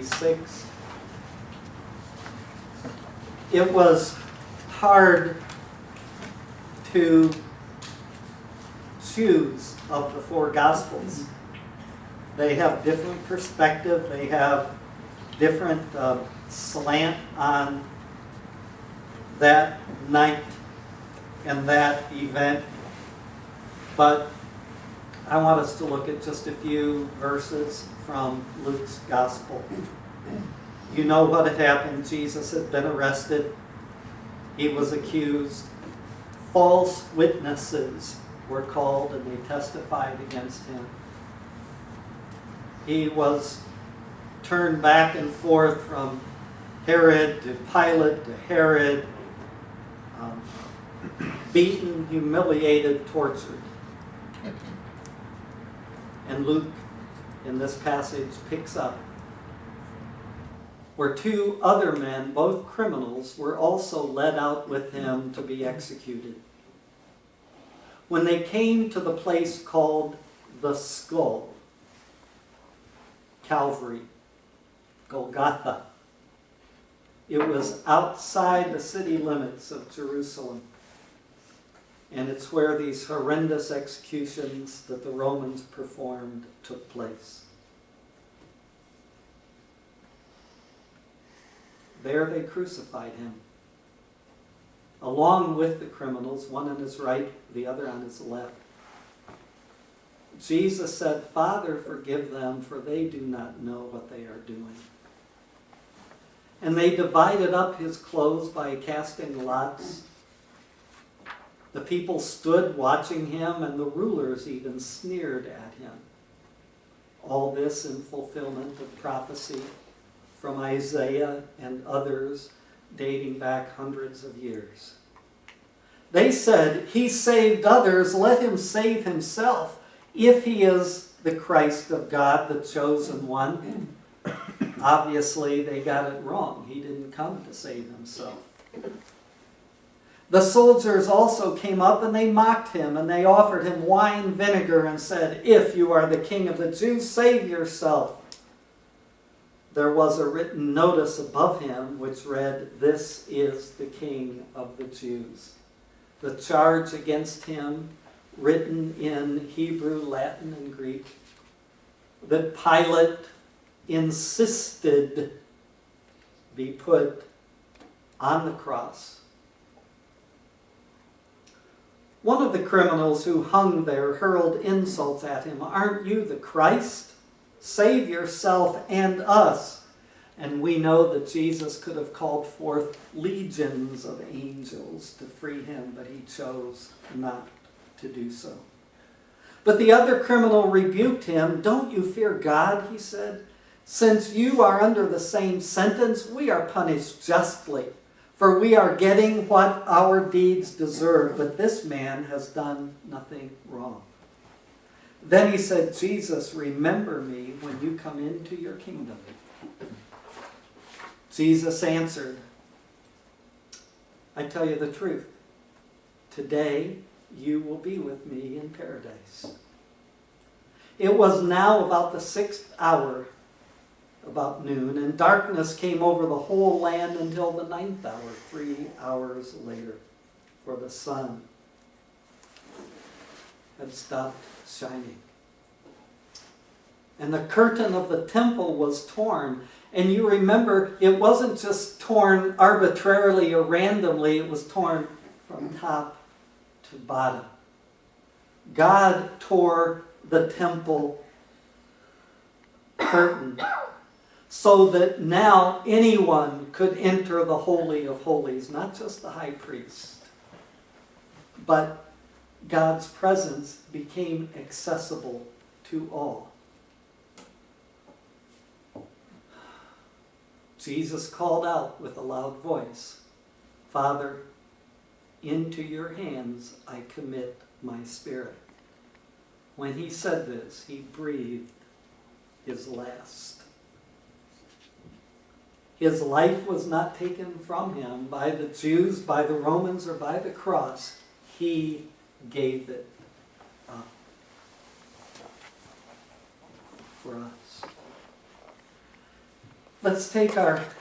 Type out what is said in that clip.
36. It was hard to choose of the four Gospels. They have different perspective. They have different slant on that night and that event. But I want us to look at just a few verses from Luke's Gospel. You know what had happened. Jesus had been arrested. He was accused. False witnesses were called and they testified against him. He was turned back and forth from Herod to Pilate to Herod, beaten, humiliated, tortured. And Luke, in this passage, picks up where two other men, both criminals, were also led out with him to be executed. When they came to the place called the Skull, Calvary, Golgotha, it was outside the city limits of Jerusalem. And it's where these horrendous executions that the Romans performed took place. There they crucified him, along with the criminals, one on his right, the other on his left. Jesus said, "Father, forgive them, for they do not know what they are doing." And they divided up his clothes by casting lots. The people stood watching him, and the rulers even sneered at him. All this in fulfillment of prophecy from Isaiah and others dating back hundreds of years. They said, "He saved others, let him save himself, if he is the Christ of God, the chosen one." Obviously, they got it wrong. He didn't come to save himself. The soldiers also came up and they mocked him, and they offered him wine vinegar and said, "If you are the king of the Jews, save yourself." There was a written notice above him which read, "This is the King of the Jews." The charge against him, written in Hebrew, Latin, and Greek, that Pilate insisted be put on the cross. One of the criminals who hung there hurled insults at him. "Aren't you the Christ? Save yourself and us." And we know that Jesus could have called forth legions of angels to free him, but he chose not to do so. But the other criminal rebuked him. "Don't you fear God," he said. "Since you are under the same sentence, we are punished justly, for we are getting what our deeds deserve, but this man has done nothing wrong." Then he said, "Jesus, remember me when you come into your kingdom." Jesus answered, "I tell you the truth. Today you will be with me in paradise." It was now about the 6th hour, about noon, and darkness came over the whole land until the 9th hour, 3 hours later, for the sun had stopped shining. And the curtain of the temple was torn. And you remember, it wasn't just torn arbitrarily or randomly, it was torn from top to bottom. God tore the temple curtain so that now anyone could enter the Holy of Holies, not just the high priest, but God's presence became accessible to all. Jesus called out with a loud voice, "Father, into your hands I commit my spirit." When he said this, he breathed his last. His life was not taken from him by the Jews, by the Romans, or by the cross. He gave it up for us. let's take our